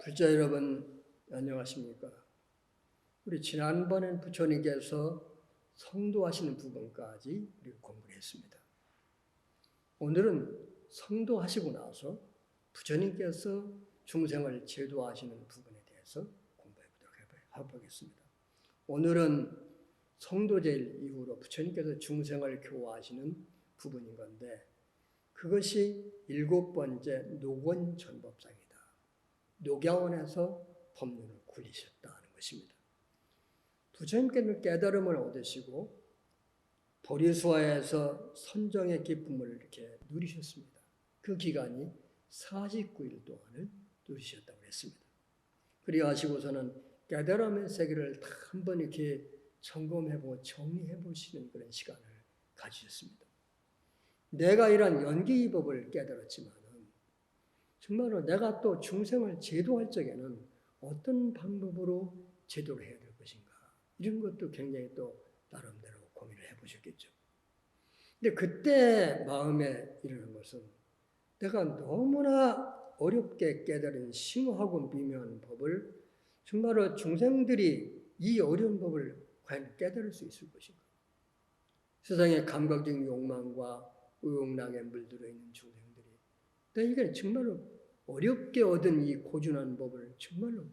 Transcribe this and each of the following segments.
불자 여러분, 안녕하십니까? 우리 지난번엔 부처님께서 성도하시는 부분까지 우리가 공부를 했습니다. 오늘은 성도하시고 나서 부처님께서 중생을 제도하시는 부분에 대해서 공부해 보도록 해보겠습니다. 오늘은 성도제일 이후로 부처님께서 중생을 교화하시는 부분인 건데, 그것이 7번째 녹원전법상이다. 녹야원에서 법륜을 굴리셨다는 것입니다. 부처님께는 깨달음을 얻으시고 보리수화에서 선정의 기쁨을 이렇게 누리셨습니다. 그 기간이 49일 동안을 누리셨다고 했습니다. 그리고 하시고서는 깨달음의 세계를 다 한번 이렇게 점검해보고 정리해보시는 그런 시간을 가지셨습니다. 내가 이런 연기법을 깨달았지만 정말로 내가 또 중생을 제도할 적에는 어떤 방법으로 제도를 해야 될 것인가, 이런 것도 굉장히 또 나름대로 고민을 해보셨겠죠. 근데 그때 마음에 이르는 것은 내가 너무나 어렵게 깨달은 심오하고 미묘한 법을 정말로 중생들이 이 어려운 법을 과연 깨달을 수 있을 것인가. 세상의 감각적인 욕망과 의욕락에 물들어 있는 중생들이 이게 정말로 어렵게 얻은 이 고준한 법을 정말로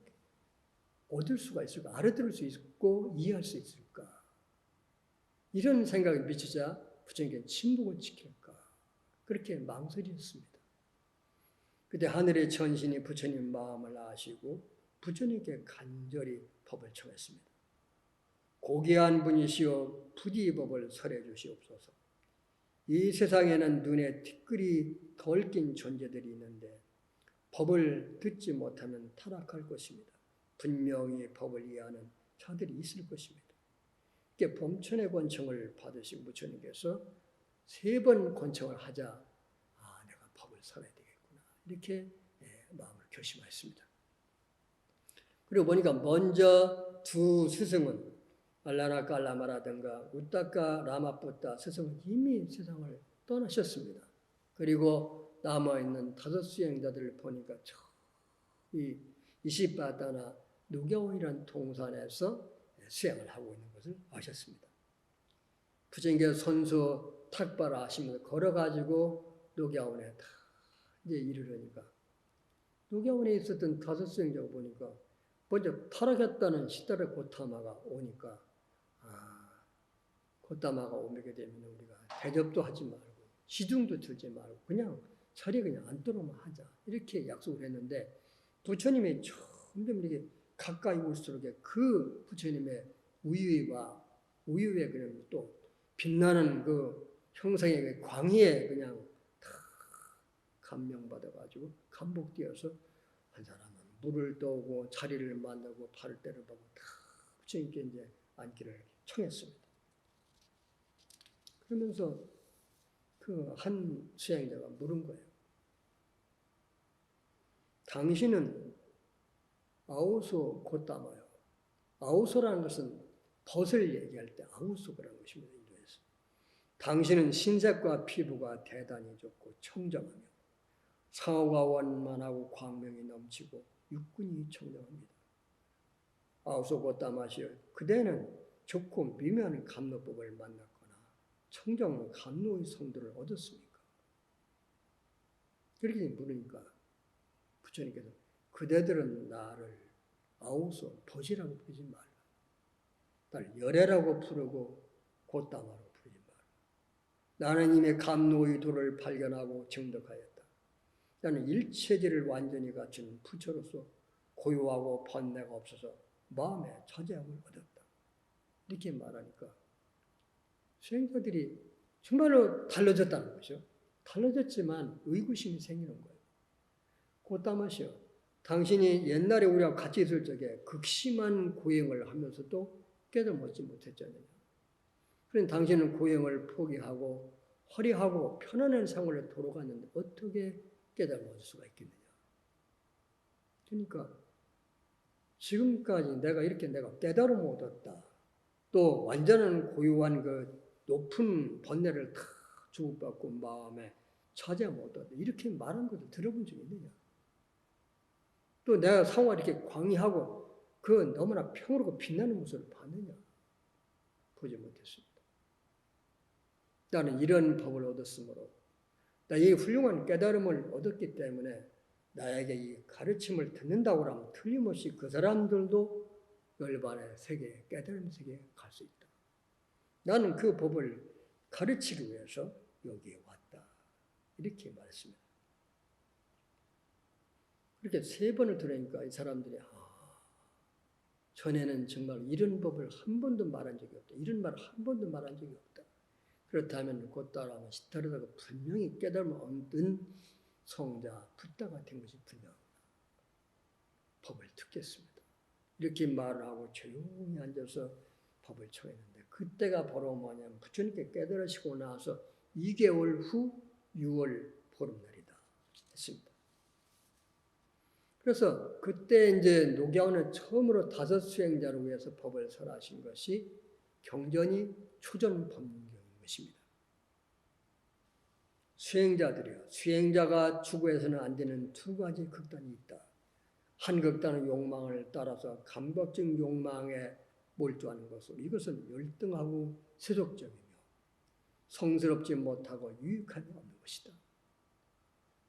얻을 수가 있을까? 알아들을 수 있고 이해할 수 있을까? 이런 생각이 미치자 부처님께 침묵을 지킬까? 그렇게 망설였습니다. 그때 하늘의 천신이 부처님 마음을 아시고 부처님께 간절히 법을 청했습니다. 고귀한 분이시여 부디 법을 설해 주시옵소서. 이 세상에는 눈에 티끌이 덜 낀 존재들이 있는데 법을 듣지 못하면 타락할 것입니다. 분명히 법을 이해하는 자들이 있을 것입니다. 이렇게 범천의 권청을 받으신 부처님께서 3번 권청을 하자, 내가 법을 살아야 되겠구나, 이렇게 마음을 결심하였습니다. 그리고 보니까 먼저 두 스승은 알라나 깔라마라든가 우따까 라마뿌따 스승은 이미 세상을 떠나셨습니다. 그리고 남아있는 5 수행자들을 보니까 이 이시바다나 녹야원이라는 동산에서 수행을 하고 있는 것을 아셨습니다. 부처님께서 선수 탁발을 하시면서 걸어가지고 녹야원에 다 이제 이르려니까 녹야원에 있었던 5 수행자가 보니까 먼저 타락했다는 시다라 고타마가 오니까 고타마가 오게 되면 우리가 대접도 하지 말고 시중도 들지 말고 그냥 자리에 그냥 앉도록만 하자, 이렇게 약속을 했는데 부처님이 점점 이렇게 가까이 올수록 그 부처님의 우유의 그냥 또 빛나는 그 형상의 광희에 그냥 다 감명받아가지고 감복되어서 한 사람은 물을 떠오고 자리를 만나고 발을 때려보고 다 부처님께 이제 앉기를 청했습니다. 그러면서 그 한 수행자가 물은 거예요. 당신은 아우소 고따마요. 아우소라는 것은 벗을 얘기할 때 아우소라는 것입니다. 인도에서. 당신은 신색과 피부가 대단히 좋고 청정하며 상호가 원만하고 광명이 넘치고 육군이 청정합니다. 아우소 고따마시여, 그대는 좋고 미묘한 감로법을 만났거나 청정한 감로의 성도를 얻었습니까? 그렇게 물으니까 부처님께서 그대들은 나를 아우소 벗이라고 부르지 말라. 나를 열애라고 부르고 고따마로 부르지 말라. 나는 이미 감노의 도를 발견하고 증득하였다. 나는 일체질을 완전히 갖춘 부처로서 고요하고 번뇌가 없어서 마음에 자제함을 얻었다. 이렇게 말하니까 수행자들이 정말로 달라졌다는 거죠. 달라졌지만 의구심이 생기는 거예요. 고따마시여, 당신이 옛날에 우리와 같이 있을 적에 극심한 고행을 하면서도 깨달지 못했잖아요. 그런데 당신은 고행을 포기하고 화려하고 편안한 생활을 돌아갔는데 어떻게 깨달을 수가 있겠느냐. 그러니까 지금까지 내가 깨달음을 얻었다. 또 완전한 고유한 그 높은 번뇌를 다 주고받고 마음에 차지함을 얻었다. 이렇게 말한 것도 들어본 적이 있느냐. 또 내가 상호가 이렇게 광의하고 그 너무나 평화롭고 빛나는 모습을 봤느냐? 보지 못했습니다. 나는 이런 법을 얻었으므로 나 이 훌륭한 깨달음을 얻었기 때문에 나에게 이 가르침을 듣는다고 하면 틀림없이 그 사람들도 열반의 세계에 깨달음 세계에 갈 수 있다. 나는 그 법을 가르치기 위해서 여기에 왔다. 이렇게 말했습니다. 이렇게 3번을 들으니까 이 사람들이 전에는 정말 이런 법을 한 번도 말한 적이 없다. 이런 말을 한 번도 말한 적이 없다. 그렇다면 곧 따라하면 시타르다가 분명히 깨달음을 얻은 성자 붓다가 된 것이 분명하다. 법을 듣겠습니다. 이렇게 말을 하고 조용히 앉아서 법을 청했는데 그때가 바로 뭐냐면 부처님께 깨달으시고 나서 2개월 후 6월 보름날이다 했습니다. 그래서 그때 이제 노교원은 처음으로 5 수행자를 위해서 법을 설하신 것이 경전이 초전법문경인 것입니다. 수행자들이요. 수행자가 추구해서는 안 되는 2가지 극단이 있다. 한 극단은 욕망을 따라서 감각적 욕망에 몰두하는 것으로 이것은 열등하고 세속적이며 성스럽지 못하고 유익함이 없는 것이다.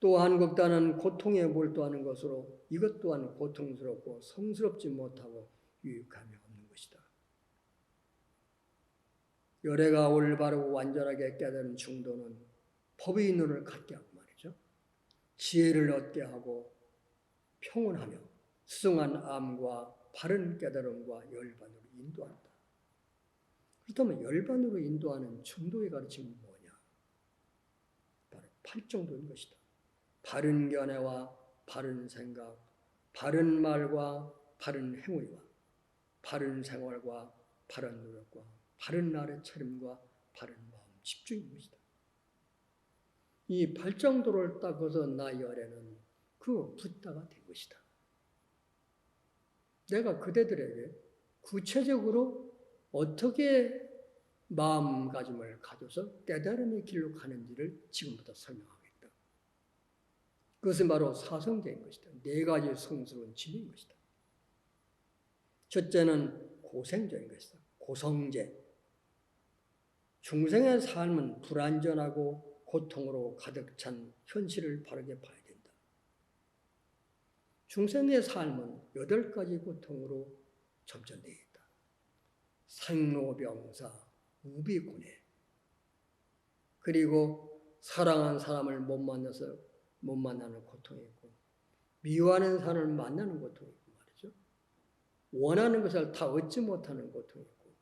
또 한 극단은 고통에 몰두하는 것으로 이것 또한 고통스럽고 성스럽지 못하고 유익함이 없는 것이다. 열애가 올바르고 완전하게 깨달은 중도는 법의 눈을 갖게 하고 말이죠. 지혜를 얻게 하고 평온하며 수승한 암과 바른 깨달음과 열반으로 인도한다. 그렇다면 열반으로 인도하는 중도의 가르침은 뭐냐? 바로 8정도인 것이다. 바른 견해와 바른 생각, 바른 말과 바른 행위와 바른 생활과 바른 노력과 바른 알아차림과 바른 마음 집중인 것이다. 이 8정도를 닦아서 나 열에는 그 붓다가 된 것이다. 내가 그대들에게 구체적으로 어떻게 마음가짐을 가져서 깨달음의 길로 가는지를 지금부터 설명하겠다. 그것은 바로 사성제인 것이다. 4가지 성스러운 진리인 것이다. 첫째는 고생제인 것이다. 고성제. 중생의 삶은 불안전하고 고통으로 가득 찬 현실을 바르게 봐야 된다. 중생의 삶은 8가지 고통으로 점전되어 있다. 생로병사, 우비고뇌, 그리고 사랑한 사람을 못 만나는 고통이 있고, 미워하는 사람을 만나는 고통이 있고 말이죠. 원하는 것을 다 얻지 못하는 고통이 있고,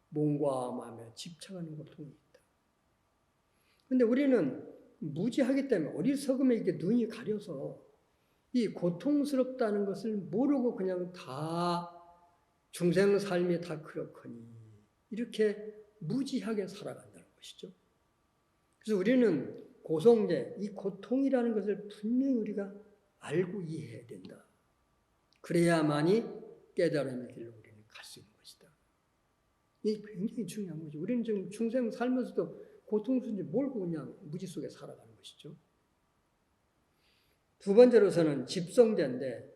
몸과 마음에 집착하는 고통이 있다. 그런데 우리는 무지하기 때문에 어리석음에 이게 눈이 가려서 이 고통스럽다는 것을 모르고 그냥 다 중생 삶이 다 그렇거니 이렇게 무지하게 살아간다는 것이죠. 그래서 우리는 고성제, 이 고통이라는 것을 분명히 우리가 알고 이해해야 된다. 그래야만이 깨달음의 길로 우리는 갈 수 있는 것이다. 이게 굉장히 중요한 거죠. 우리는 지금 중생 살면서도 고통스러운지 모르고 그냥 무지 속에 살아가는 것이죠. 2번째로서는 집성제인데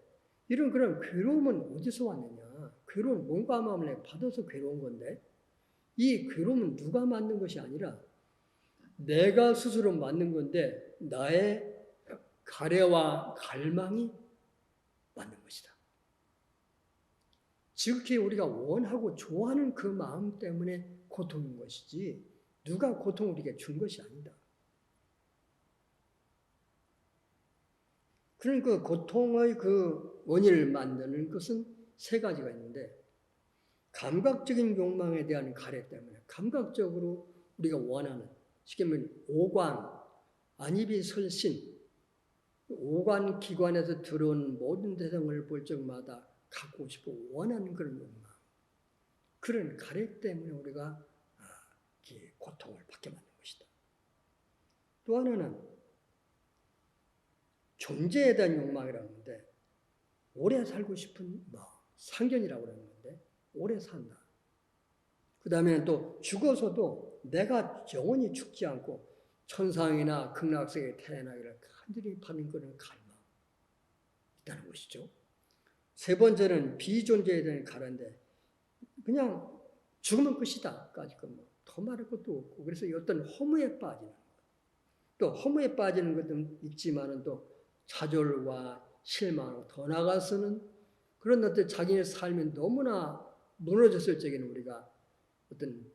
이런 그런 괴로움은 어디서 왔느냐. 괴로움은 몸과 마음을 받아서 괴로운 건데 이 괴로움은 누가 만든 것이 아니라 내가 스스로 만든 건데 나의 가래와 갈망이 만든 것이다. 지극히 우리가 원하고 좋아하는 그 마음 때문에 고통인 것이지 누가 고통을 우리에게 준 것이 아니다. 그런 그 고통의 그 원인을 만드는 것은 3가지가 있는데 감각적인 욕망에 대한 가래 때문에 감각적으로 우리가 원하는 쉽게 말하면 오관, 안입이 설신, 오관 기관에서 들어온 모든 대상을 볼 적마다 갖고 싶어 원하는 그런 욕망, 그런 가래 때문에 우리가 고통을 받게 만든 것이다. 또 하나는 존재에 대한 욕망이라는 건데 오래 살고 싶은 상견이라고 하는 건데 오래 산다. 그 다음에는 또 죽어서도 내가 영원히 죽지 않고 천상이나 극락세계에 태어나기를 간절히 바라는 그런 갈망. 있다는 것이죠. 세 번째는 비존재에 대한 가라인데 그냥 죽으면 끝이다. 더 말할 것도 없고 그래서 어떤 허무에 빠지는 것. 또 허무에 빠지는 것도 있지만은 또 좌절과 실망, 더 나아가서는 그런 어떤 자기의 삶이 너무나 무너졌을 적에는 우리가 어떤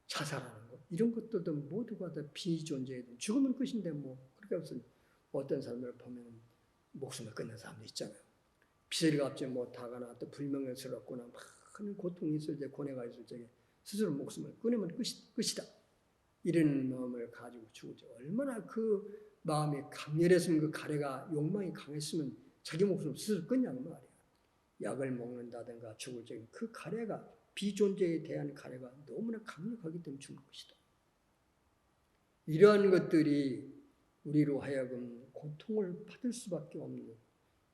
자살하는 것 이런 것들도 모두가 다 비존재에 대한 죽으면 끝인데 뭐 그렇게 무슨 어떤 사람을 보면 목숨을 끊는 사람도 있잖아요. 비서리 갚지 못하거나 또 불명예스럽거나 많은 고통이 있을 때 고뇌가 있을 적에 스스로 목숨을 끊으면 끝이다. 이런 마음을 가지고 죽었죠. 얼마나 그 마음이 강렬했으면 그 가래가 욕망이 강했으면 자기 목숨을 스스로 끊냐는 말이야. 약을 먹는다든가 죽을 적에 그 가래가 비존재에 대한 가래가 너무나 강력하기 때문에 죽는 것이다. 이러한 것들이 우리로 하여금 고통을 받을 수밖에 없는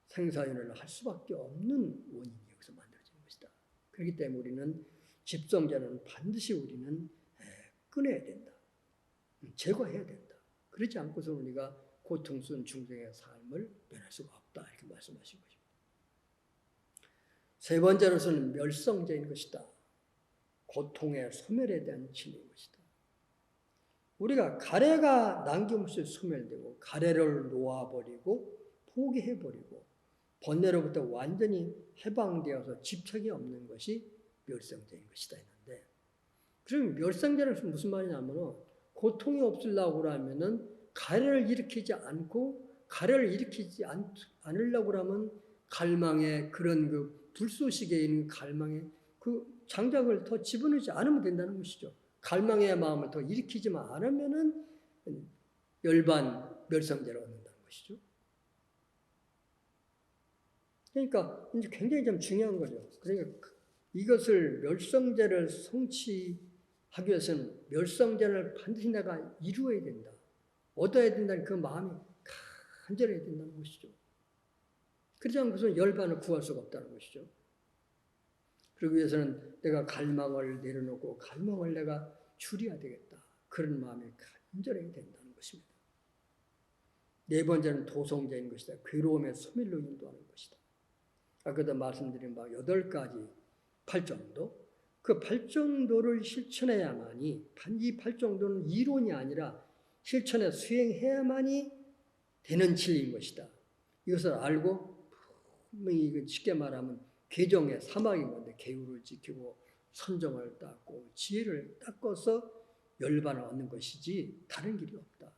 생사윤회를 할 수밖에 없는 원인이 여기서 만들어지는 것이다. 그렇기 때문에 우리는 집성제는 반드시 우리는 끊어야 된다. 제거해야 된다. 그렇지 않고서 우리가 고통스러운 중생의 삶을 변할 수가 없다. 이렇게 말씀하신 것입니다. 세 번째로서는 멸성제인 것이다. 고통의 소멸에 대한 진리인 것이다. 우리가 가래가 남김없이 소멸되고 가래를 놓아버리고 포기해버리고 번뇌로부터 완전히 해방되어서 집착이 없는 것이 멸성제인 것이다 했는데 그럼 멸성제는 무슨 말이냐면 고통이 없으려고 하면은 가래를 일으키지 않고 가래를 일으키지 않으려고 하면 갈망의 그런 그 불쏘시개에 있는 갈망의 그 장작을 더 집어넣지 않으면 된다는 것이죠. 갈망의 마음을 더 일으키지만 않으면은 열반 멸성제를 얻는다는 것이죠. 그러니까 이제 굉장히 좀 중요한 거죠. 그러니까 이것을 멸성제를 성취하기 위해서는 멸성제를 반드시 내가 이루어야 된다. 얻어야 된다는 그 마음이 간절해야 된다는 것이죠. 그렇지 않고서 열반을 구할 수가 없다는 것이죠. 그러기 위해서는 내가 갈망을 내려놓고 갈망을 내가 줄여야 되겠다. 그런 마음이 간절해야 된다는 것입니다. 네 번째는 도성제인 것이다. 괴로움의 소멸로 인도하는 것이다. 아까도 말씀드린 바 8가지 팔정도, 그 팔정도를 실천해야만이, 이 팔정도는 이론이 아니라 실천에 수행해야만이 되는 진리인 것이다. 이것을 알고 쉽게 말하면 개정의 사막인 건데 계율을 지키고 선정을 닦고 지혜를 닦아서 열반을 얻는 것이지 다른 길이 없다.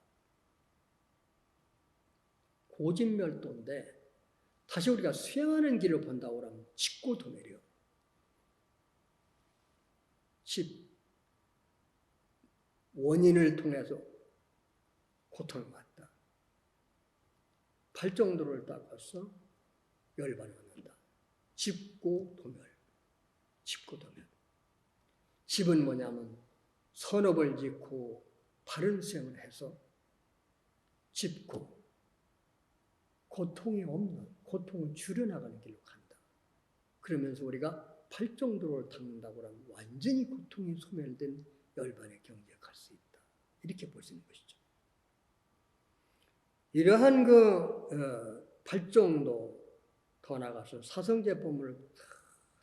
고진멸도인데 다시 우리가 수행하는 길을 본다고 하면 직고도멸이요. 원인을 통해서 고통을 받다. 팔정도를 닦아서 열반을 얻는다. 집고도멸. 집고도멸. 집은 뭐냐면 선업을 짓고 바른 수행을 해서 집고 고통이 없는, 고통을 줄여나가는 길로 간다. 그러면서 우리가 팔정도를 닦는다고 하면 완전히 고통이 소멸된 열반의 경지에 갈 수 있다. 이렇게 볼 수 있는 것이죠. 이러한 팔정도 더 나가서 사성제법을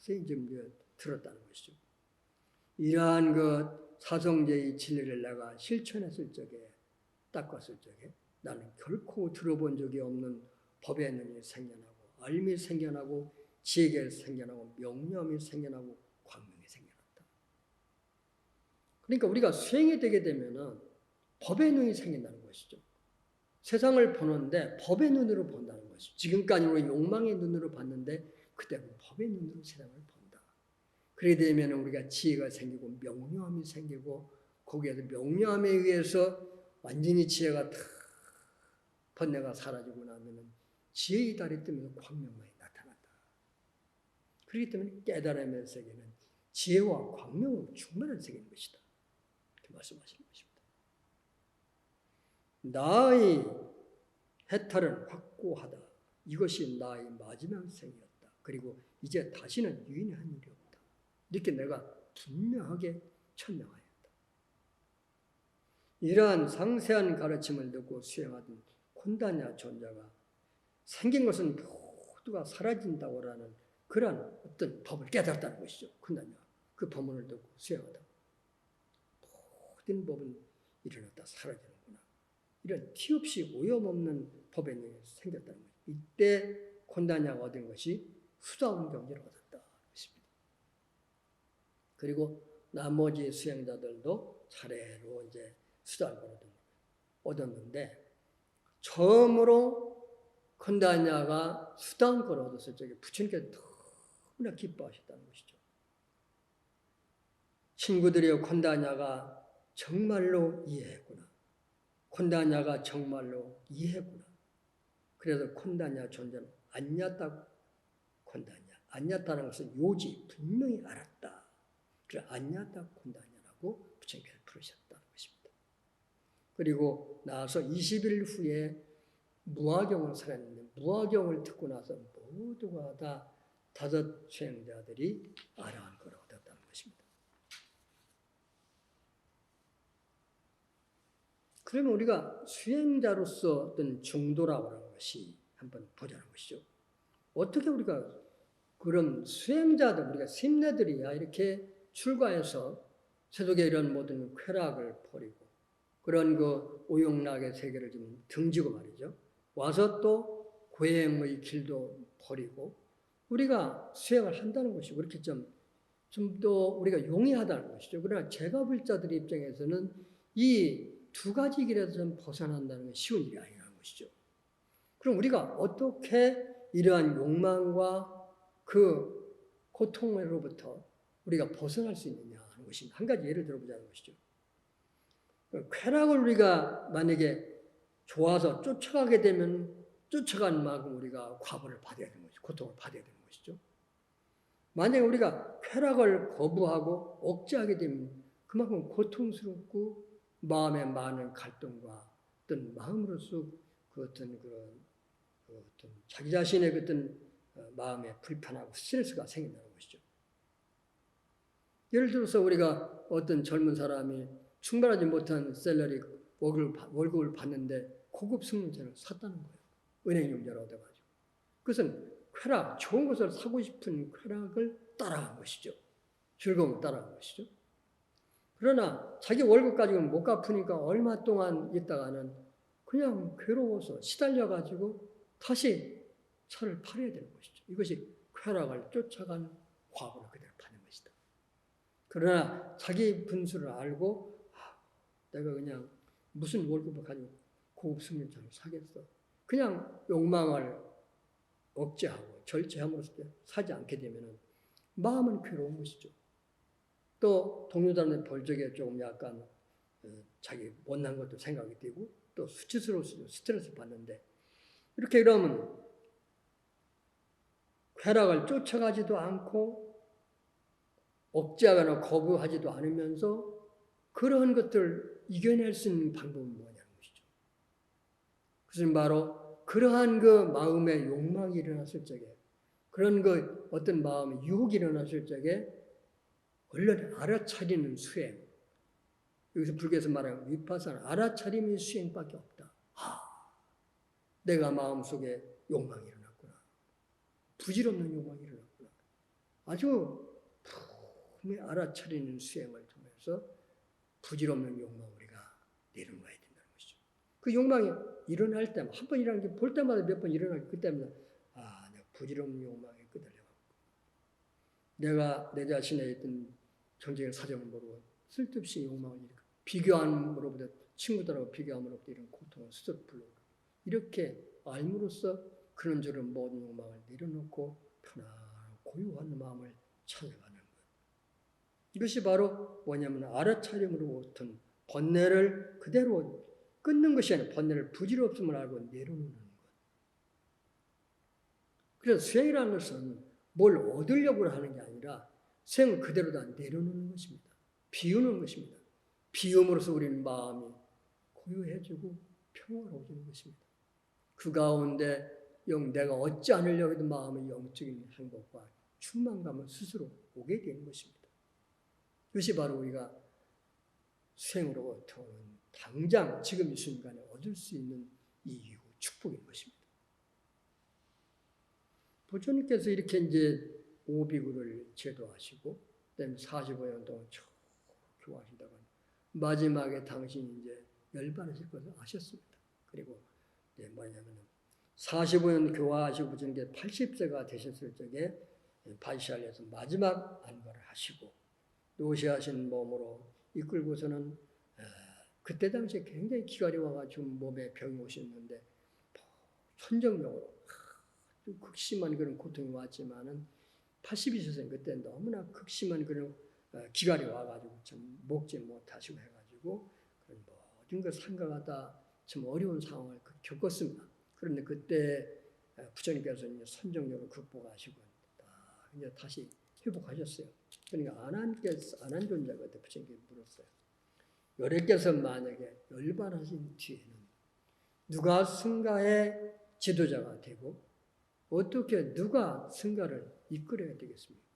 지금 들었다는 것이죠. 이러한 사성제의 진리를 내가 실천했을 적에, 닦았을 적에 나는 결코 들어본 적이 없는 법의 눈이 생겨나고 알미 생겨나고 지혜가 생겨나고 명념이 생겨나고 광명이 생겨났다. 그러니까 우리가 수행이 되게 되면은 법의 눈이 생긴다는 것이죠. 세상을 보는데 법의 눈으로 본다는 것이죠. 지금까지 우리 욕망의 눈으로 봤는데 그때는 법의 눈으로 세상을 본다. 그렇게 되면 우리가 지혜가 생기고 명료함이 생기고 거기에서 명료함에 의해서 완전히 지혜가 다 번뇌가 사라지고 나면은 지혜의 달이 뜨면서 광명만이 나타난다. 그렇기 때문에 깨달음의 세계는 지혜와 광명으로 충만한 세계인 것이다. 이렇게 말씀하시는 것입니다. 나의 해탈은 확고하다. 이것이 나의 마지막 생이었다. 그리고 이제 다시는 유인한 일이 없다. 이렇게 내가 분명하게 천명하였다. 이러한 상세한 가르침을 듣고 수행하던 콘다냐 존자가 생긴 것은 속도가 사라진다고라는 그런 어떤 법을 깨달았다는 것이죠. 큰다냐. 그 법문을 듣고 수행하다. 모든 법은 일어났다 사라지는구나. 이런 티 없이 오염없는 법의 능력이 생겼다는 거죠. 이때 콘다냐가 얻은 것이 수다운 경지를 얻었다. 것입니다. 그리고 나머지 수행자들도 차례로 이제 수다를 얻었는데 처음으로 콘다냐가 수다운권을 얻었을 적에 부처님께서 너무나 기뻐하셨다는 것이죠. 친구들이여 콘다냐가 정말로 이해했구나. 콘다냐가 정말로 이해했구나. 그래서 콘다냐 존재는 안냐따 콘다냐. 안냐따는 것은 요지 분명히 알았다. 그래서 안냐따 콘다냐라고 부처님께서 부르셨다는 것입니다. 그리고 나서 20일 후에 무화경을 설했는데 무화경을 듣고 나서 모두가 다 다섯 수행자들이 아라한권을 얻었다는 것입니다. 그러면 우리가 수행자로서 어떤 정도라고 하는 것이 한번 보자는 것이죠. 어떻게 우리가 그런 수행자들, 우리가 심내들이야 이렇게 출가해서 세속의 이런 모든 쾌락을 버리고 그런 그 오용락의 세계를 좀 등지고 말이죠. 와서 또 고행의 길도 버리고 우리가 수행을 한다는 것이 그렇게 좀 더 우리가 용이하다는 것이죠. 그러나 제가불자들 입장에서는 이 두 가지 길에서 좀 벗어난다는 건 쉬운 일이 아니라는 것이죠. 그럼 우리가 어떻게 이러한 욕망과 그 고통으로부터 우리가 벗어날 수 있느냐 하는 것입니다. 한 가지 예를 들어보자는 것이죠. 쾌락을 우리가 만약에 좋아서 쫓아가게 되면 쫓아간 만큼 우리가 과보를 받아야 되는 것이죠. 고통을 받아야 되는 것이죠. 만약에 우리가 쾌락을 거부하고 억제하게 되면 그만큼 고통스럽고 마음에 많은 갈등과 어떤 마음으로서 그 어떤 자기 자신의 어떤 마음에 불편하고 스트레스가 생긴다는 것이죠. 예를 들어서 우리가 어떤 젊은 사람이 충분하지 못한 셀러리 월급을 받는데 고급 승용차를 샀다는 거예요. 은행 융자를 얻어가지고. 그것은 쾌락, 좋은 것을 사고 싶은 쾌락을 따라간 것이죠. 즐거움을 따라간 것이죠. 그러나 자기 월급 가지고는 못 갚으니까 얼마 동안 있다가는 그냥 괴로워서 시달려가지고 다시 차를 팔아야 되는 것이죠. 이것이 쾌락을 쫓아간 과거를 그대로 파는 것이다. 그러나 자기 분수를 알고 내가 그냥 무슨 월급을 가지고 고급 승용차를 사겠어. 그냥 욕망을 억제하고 절제함으로써 사지 않게 되면 마음은 괴로운 것이죠. 또 동료들한테 볼 적에 조금 약간 자기 못난 것도 생각이 되고 또 수치스러워서 스트레스 받는데 이렇게 이러면 쾌락을 쫓아가지도 않고 억제하거나 거부하지도 않으면서 그러한 것들을 이겨낼 수 있는 방법은 뭐냐는 것이죠. 그것은 바로 그러한 그 마음의 욕망이 일어났을 적에 그런 그 어떤 마음의 유혹이 일어났을 적에 얼른 알아차리는 수행. 여기서 불교에서 말하는 위파사나 알아차림의 수행밖에 없다. 내가 마음속에 욕망이 일어났구나. 부질없는 욕망이 일어났구나. 아주 품에 알아차리는 수행을 통해서 부질없는 욕망을 우리가 내려놔야 된다는 것이죠. 그 욕망이 일어날 때마다 한 번 일어나는 게 볼 때마다 몇 번 일어나기 그때마다 내가 부질없는 욕망에 끄달려갖고 내가 내 자신의 있던 정적인 사정을 모르고 쓸데없이 욕망을 일으켜 비교함으로부터 친구들하고 비교함으로부터 이런 고통을 스스로 불러오고 이렇게 알므로써 그런 저런 모든 욕망을 내려놓고 편안하고 고요한 마음을 찾아가는 것. 이것이 바로 뭐냐면 알아차림으로부터 번뇌를 그대로 끊는 것이 아니라 번뇌를 부질없음을 알고 내려놓는 것. 그래서 수행이라는 것은 뭘 얻으려고 하는 게 아니라 수행을 그대로 다 내려놓는 것입니다. 비우는 것입니다. 비움으로써 우리는 마음이 고요해지고 평화로워지는 것입니다. 그 가운데 내가 얻지 않으려고 해도 마음의 영적인 행복과 충만감을 스스로 오게 되는 것입니다. 이것이 바로 우리가 수행으로부터 당장 지금 이 순간에 얻을 수 있는 이유, 축복인 것입니다. 부처님께서 이렇게 이제 오비구를 제도하시고, 그다음에 45년 동안 쭉 교화하시다가 마지막에 당신이 이제 열반하실 것을 아셨습니다. 그리고 뭐냐면은 45년 교화하시고 부처님께 80세가 되셨을 적에 바시알에서 마지막 안거를 하시고 노시하신 몸으로 이끌고서는 그때 당시에 굉장히 기갈이 와가지고 몸에 병이 오셨는데 천정명으로 극심한 그런 고통이 왔지만은 80이셨어요. 그때 너무나 극심한 그런 기갈이 와가지고 참 먹지 못하시고 해가지고 그런 모든 것 생각하다 참 어려운 상황을 겪었습니다. 그런데 그때 부처님께서 이제 선정력을 극복하시고 이제 다시 회복하셨어요. 그러니까 안한존자가 그때 부처님께 물었어요. 여래께서 만약에 열반하신 뒤에는 누가 승가의 지도자가 되고 어떻게 누가 승가를 이끌어야 되겠습니까?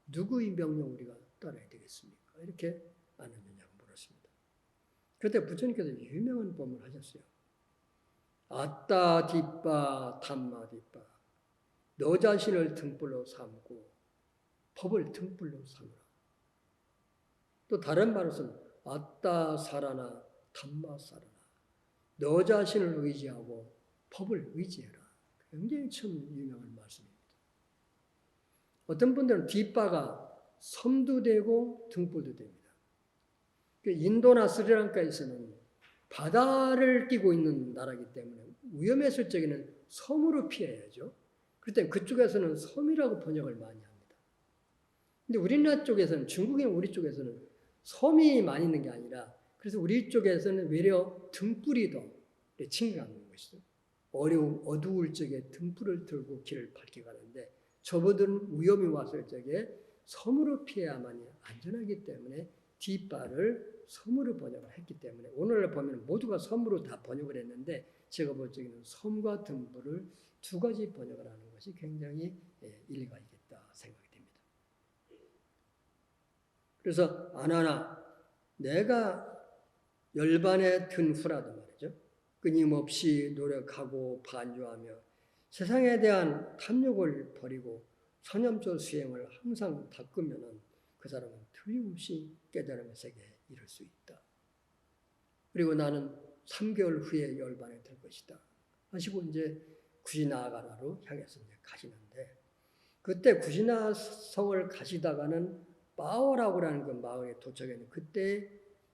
누구의 명령 우리가 따라야 되겠습니까? 이렇게 안한존자가 물었습니다. 그때 부처님께서 유명한 법을 하셨어요. 아따 뒷바 담마 뒷바 너 자신을 등불로 삼고 법을 등불로 삼으라. 또 다른 말로서는 아따 사라나 담마 사라나 너 자신을 의지하고 법을 의지해라. 굉장히 참 유명한 말씀입니다. 어떤 분들은 뒷바가 섬도 되고 등불도 됩니다. 인도나 스리랑카에서는 바다를 끼고 있는 나라이기 때문에 위험했을 적에는 섬으로 피해야죠. 그럴 때 그쪽에서는 섬이라고 번역을 많이 합니다. 근데 우리나라 쪽에서는 중국인 우리 쪽에서는 섬이 많이 있는 게 아니라 그래서 우리 쪽에서는 외려 등불이 더 친근한 것이죠. 어두울 적에 등불을 들고 길을 밝게 가는데 저분들은 위험이 왔을 적에 섬으로 피해야만이 안전하기 때문에 뒷발을 섬으로 번역을 했기 때문에 오늘날 보면 모두가 섬으로 다 번역을 했는데 제가 볼 적에는 섬과 등불을 두 가지 번역을 하는 것이 굉장히 일리가 있겠다 생각이 됩니다. 그래서 안하나 내가 열반에 든 후라도 말이죠. 끊임없이 노력하고 반주하며 세상에 대한 탐욕을 버리고 선염조 수행을 항상 닦으면은 그 사람은 틀림없이 깨달음의 세계에 이를 수 있다. 그리고 나는 3개월 후에 열반에 들 것이다. 하시고 이제 구시나가라로 향해서 이제 가시는데 그때 구시나성을 가시다가는 빠오라고 하는 그 마을에 도착했는데 그때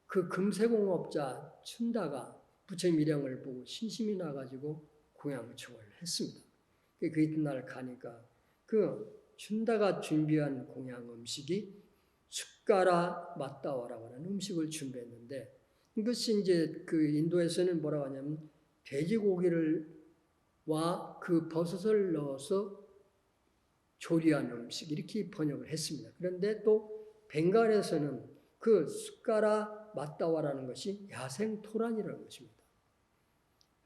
그 금세공업자 춘다가 부처님 일행을 보고 신심이 나가지고 공양청을 했습니다. 그 이튿날 가니까 그 춘다가 준비한 공양 음식이 숫가라 맞다와라고 하는 음식을 준비했는데 이것이 이제 그 인도에서는 뭐라고 하냐면 돼지고기를 와 그 버섯을 넣어서 조리한 음식 이렇게 번역을 했습니다. 그런데 또 벵갈에서는 그 숫가라 맞다와라는 것이 야생토란이라는 것입니다.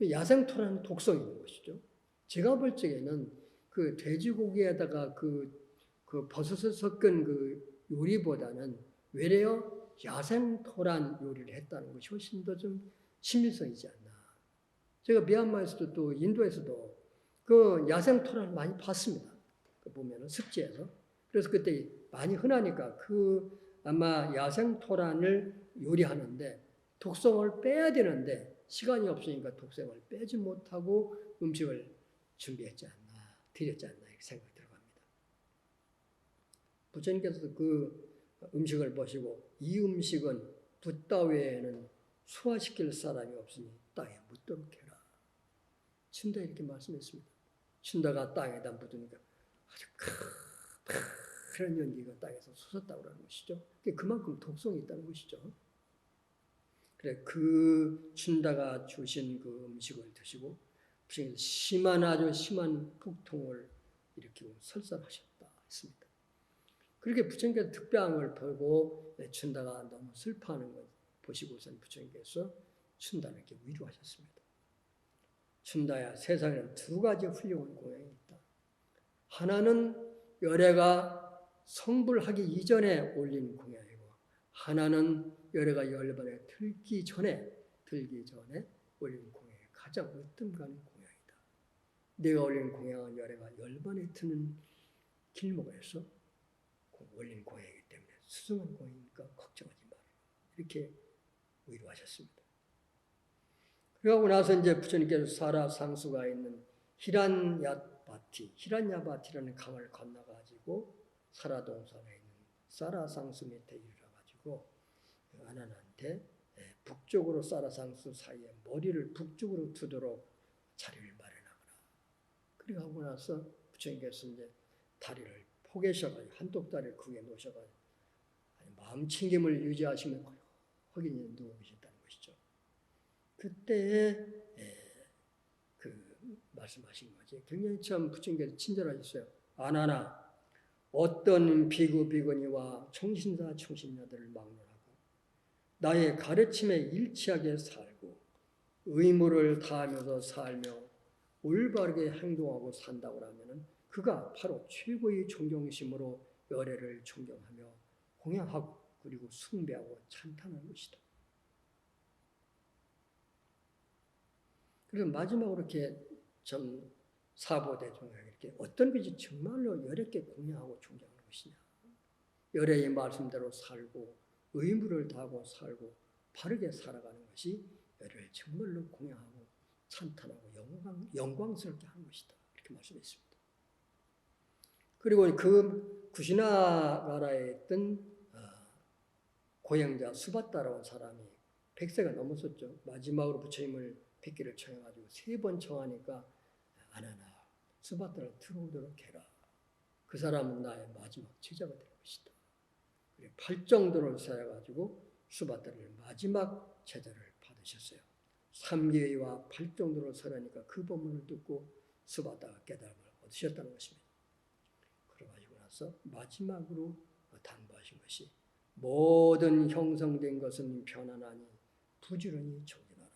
야생토란은 독성이 있는 것이죠. 제가 볼 적에는 그 돼지고기에다가 그 버섯을 섞은 그 요리보다는 외려 야생토란 요리를 했다는 것이 훨씬 더 좀 신빙성이지 않나. 제가 미얀마에서도 또 인도에서도 그 야생토란을 많이 봤습니다. 보면은 습지에서. 그래서 그때 많이 흔하니까 그 아마 야생토란을 요리하는데 독성을 빼야 되는데 시간이 없으니까 독성을 빼지 못하고 음식을 준비했지 않나, 드렸지 않나 이렇게 생각이 들어갑니다. 부처님께서도 그 음식을 보시고 이 음식은 붓다 외에는 소화시킬 사람이 없으니 땅에 묻도록 해라. 춘다 이렇게 말씀했습니다. 춘다가 땅에다 묻으니까 아주 그런 연기가 땅에서 솟았다고 하는 것이죠. 그만큼 독성이 있다는 것이죠. 그래 그 춘다가 주신 그 음식을 드시고 아주 심한 폭통을 일으키고 설사하셨다 했습니다. 그렇게 부처님께서 특별함을 보고 춘다가 너무 슬퍼하는 것 보시고선 부처님께서 춘다를 이렇게 위로하셨습니다. 춘다야 세상에는 두 가지 훌륭한 공양이 있다. 하나는 열애가 성불하기 이전에 올린 공양이고 하나는 열애가 열반에 들기 전에 올린 공양이 가장 으뜸 가는 공양이다. 내가 올린 공양한 열애가 열반에 트는 길목에서 올린 공양이기 때문에 수승한 공양이니까 걱정하지 마라. 이렇게 위로하셨습니다. 그러고 나서 이제 부처님께서 사라 상수가 있는 히란야바티라는 강을 건너가지고 사라동산에 있는 사라 상수 밑에 이르러가지고 아난한테 북쪽으로 사라 상수 사이에 머리를 북쪽으로 두도록 자리를 마련하거라. 그리고 하고 나서 부처님께서 이제 다리를 포개셔가지고 한독다리를 그에 놓으셔가지고 마음 챙김을 유지하시면 확인이 누워 계셨다는 것이죠. 그때에 그 말씀하신 거지. 굉장히 참 부처님께서 친절하셨어요. 아나나 어떤 비구비구니와 청신사 청신녀들을 막론하고 나의 가르침에 일치하게 살고 의무를 다하면서 살며 올바르게 행동하고 산다고 하면은 그가 바로 최고의 존경심으로 열애를 존경하며 공양하고 그리고 숭배하고 찬탄하는 것이다. 그래서 마지막으로 이렇게 좀 사보대종에게 이렇게 어떤 것이 정말로 열애께 공양하고 존경하는 것이냐. 열애의 말씀대로 살고 의무를 다하고 살고 바르게 살아가는 것이 열애를 정말로 공양하고 찬탄하고 영광스럽게 하는 것이다. 이렇게 말씀했습니다. 그리고 그 구시나 나라에 있던 고행자 수바다라는 사람이 100세가 넘었었죠. 마지막으로 부처님을 뵙기를 청해가지고 3번 청하니까 아나나 수바다를 들어오도록 해라. 그 사람은 나의 마지막 제자가 될 것이다. 8정도를 쌓여가지고 수바다를 마지막 제자를 받으셨어요. 3계와 8정도를 설하니까 그 법문을 듣고 수바다가 깨달음을 얻으셨다는 것입니다. 그래가지고 나서 마지막으로 당부하신 것이 모든 형성된 것은 변화나니 부지런히 정진하라.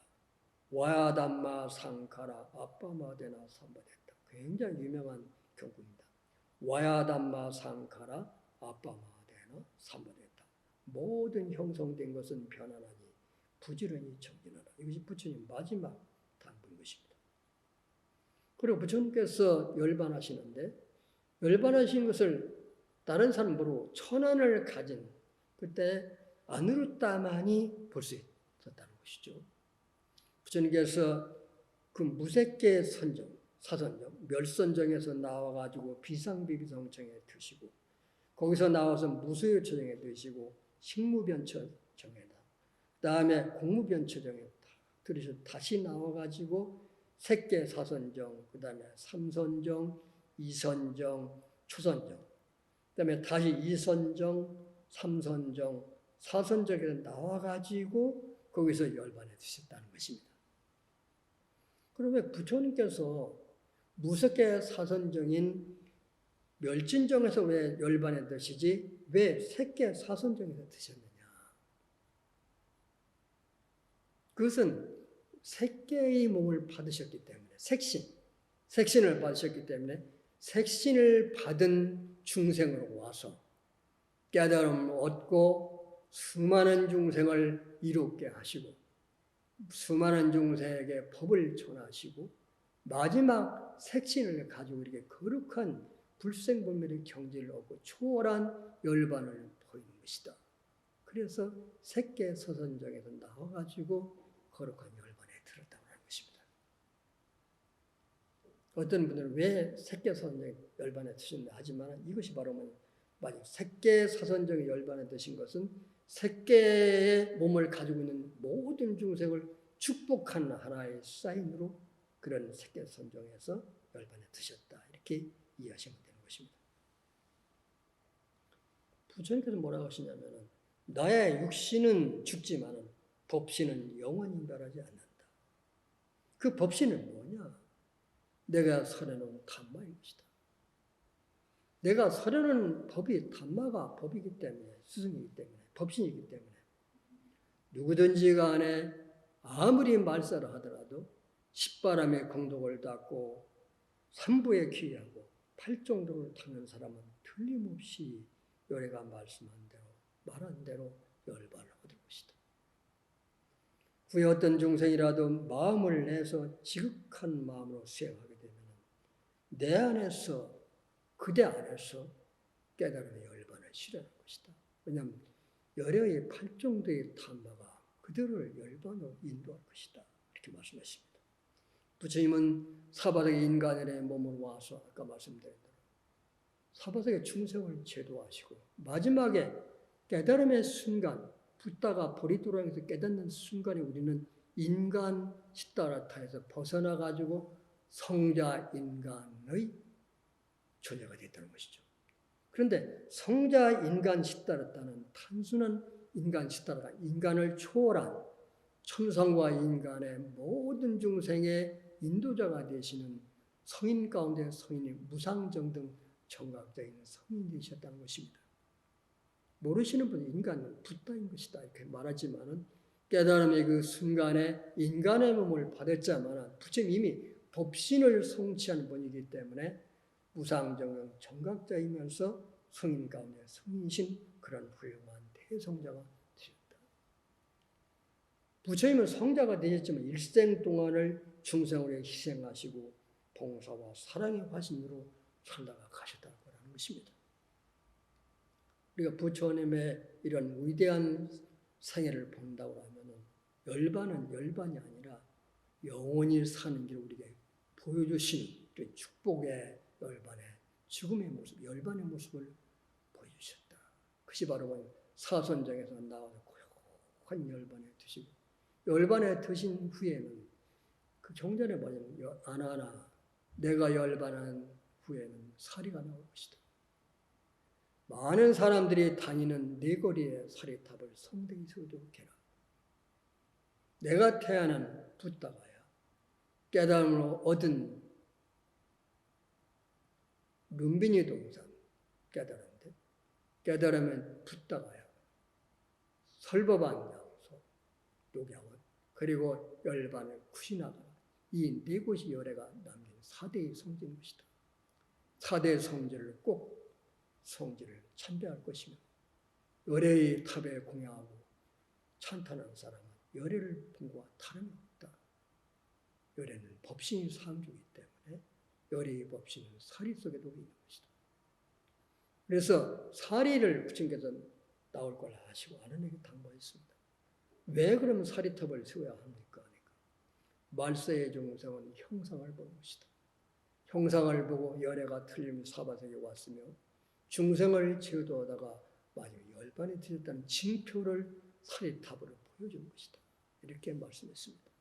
와야담마 상카라 아빠마데나 삼바됐다. 굉장히 유명한 경구입니다. 와야담마 상카라 아빠마데나 삼바됐다. 모든 형성된 것은 변화나니 부지런히 정진하라. 이것이 부처님 마지막 당부인 것입니다. 그리고 부처님께서 열반하시는데 열반하신 것을 다른 사람으로 천안을 가진 그때 아누르타만이 볼 수 있었다는 것이죠. 부처님께서 그 무색계 선정, 사선정, 멸선정에서 나와가지고 비상비비성정에 드시고 거기서 나와서 무소유처정에 드시고 식무변처정에다 그다음에 공무변처정에 들으셔서 다시 나와가지고 색계 사선정, 그다음에 삼선정, 이선정, 초선정, 그다음에 다시 이선정, 삼선정, 사선정에서 나와가지고 거기서 열반에 드셨다는 것입니다. 그러면 부처님께서 무색계 사선정인 멸진정에서 왜 열반에 드시지 왜 색계 사선정에서 드셨느냐? 그것은 색계의 몸을 받으셨기 때문에 색신을 받으셨기 때문에 색신을 받은 중생으로 와서 깨달음을 얻고 수많은 중생을 이롭게 하시고 수많은 중생에게 법을 전하시고 마지막 색신을 가지고 이렇게 거룩한 불생불멸의 경지를 얻고 초월한 열반을 보이는 것이다. 그래서 색계 서선정에서 나와가지고 거룩한 열반에 들었다고 하는 것입니다. 어떤 분들은 왜 색계 서선정 열반에 드셨나 하지만 이것이 바로 만약 색계 사선정의 열반에 드신 것은 색계의 몸을 가지고 있는 모든 중생을 축복하는 하나의 사인으로 그런 색계 선정에서 열반에 드셨다. 이렇게 이해하시면 되는 것입니다. 부처님께서 뭐라고 하시냐면은 나의 육신은 죽지만은 법신은 영원히 멸하지 않는다. 그 법신은 뭐냐? 내가 설해놓은 담마인 것이다. 내가 설해놓은 법이 담마가 법이기 때문에 스승이기 때문에 법신이기 때문에 누구든지 간에 아무리 말살을 하더라도 십바람의 공덕을 닦고 삼부에 귀하고 팔정도를 타는 사람은 틀림없이 열애가 말씀한 대로 말한 대로 열반을 얻을 것이다. 후에 어떤 중생이라도 마음을 내서 지극한 마음으로 수행하게 되면 내 안에서 그대 안에서 깨달음의 열반을 실현할 것이다. 왜냐하면 열의 8정도의 탄마가 그들을 열반으로 인도할 것이다. 이렇게 말씀하십니다. 부처님은 사바닥의 인간의 몸으로 와서 아까 말씀드린 대로 사바닥의 중생을 제도하시고 마지막에 깨달음의 순간 붓다가 보리도랑에서 깨닫는 순간에 우리는 인간 시다라타에서 벗어나가지고 성자 인간의 존재가 됐다는 것이죠. 그런데 성자 인간 시다라타는 단순한 인간 시다라타, 인간을 초월한 천상과 인간의 모든 중생의 인도자가 되시는 성인 가운데 성인이 무상정등 정각자인 성인이 되셨다는 것입니다. 모르시는 분은 인간은 붓다인 것이다 이렇게 말하지만은 깨달음의 그 순간에 인간의 몸을 받았자마는 부처님 이미 법신을 성취한 분이기 때문에 무상정등 정각자이면서 성인 가운데 성인이신 그런 훌륭한 대성자가 되셨다. 부처님은 성자가 되셨지만 일생 동안을 중생을 위해 희생하시고 봉사와 사랑의 화신으로 살다가 가셨다는 것입니다. 우리가 부처님의 이런 위대한 생애를 본다고 하면 열반은 열반이 아니라 영원히 사는 길을 우리에게 보여주신 축복의 열반의 죽음의 모습, 열반의 모습을 보여주셨다. 그것이 바로 사선정에서 나와서 고요한 열반에 드시고 열반에 드신 후에는 그 경전에 보면 아나나 내가 열반한 후에는 사리가 나올 것이다. 많은 사람들이 다니는 네 거리의 사리탑을 성대히 세워두게 해라. 내가 태어난 붓다가야 깨달음으로 얻은 룸비니 동산 깨달은데 깨달으면 붓다가야 설법한 양소 녹양원 그리고 열반의 쿠시나가 이 네 곳이 열애가 남긴 4대의 성지인 것이다. 4대의 성지를 꼭 성지를 참배할 것이며 열애의 탑에 공양하고 찬탄한 사람은 열애를 본 것과 다름이 없다. 열애는 법신이 상주이기 때문에 열애의 법신은 사리 속에도 있는 것이다. 그래서 사리를 부처님께서 나올 걸 아시고 아는에게 당부했습니다. 왜 그러면 사리탑을 세워야 합니까? 그러니까 말세의 중생은 형상을 보는 것이다. 형상을 보고 열애가 틀림이 사바세에 왔으며 중생을 제도하다가 마지막에 열반에 드셨다는 징표를 사리탑으로 보여준 것이다. 이렇게 말씀했습니다.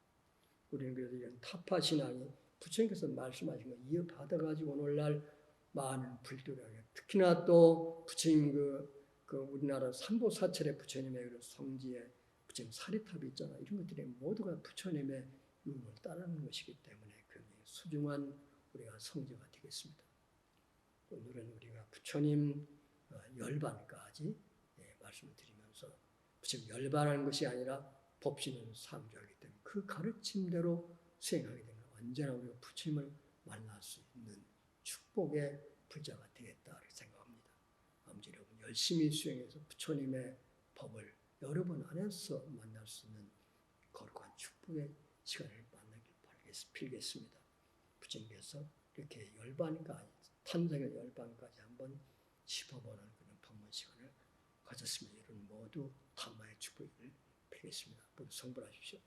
우리는 그래서 이런 타파 신앙이 부처님께서 말씀하신 걸 이어받아가지고 오늘날 많은 불교라게 특히나 또 부처님 그 우리나라 삼보사찰의 부처님의 그런 성지에 부처님 사리탑이 있잖아. 이런 것들이 모두가 부처님의 유물을 따르는 것이기 때문에 굉장히 소중한 우리가 성지가 되겠습니다. 오늘은 우리가 부처님 열반까지 말씀을 드리면서 부처님 열반하는 것이 아니라 법신은 상주하기 때문에 그 가르침대로 수행하게 되면 언제나 우리가 부처님을 만날 수 있는 축복의 불자가 되겠다 이렇게 생각합니다. 아무튼 여러분 열심히 수행해서 부처님의 법을 여러 번 안에서 만날 수 있는 거룩한 축복의 시간을 만나길 빌겠습니다. 부처님께서 이렇게 열반까지 탄생의 열반까지 한번 짚어보는 그런 법문 시간을 가졌습니다. 여러분 모두 탄마의 축복을 빌겠습니다. 모두 성불하십시오.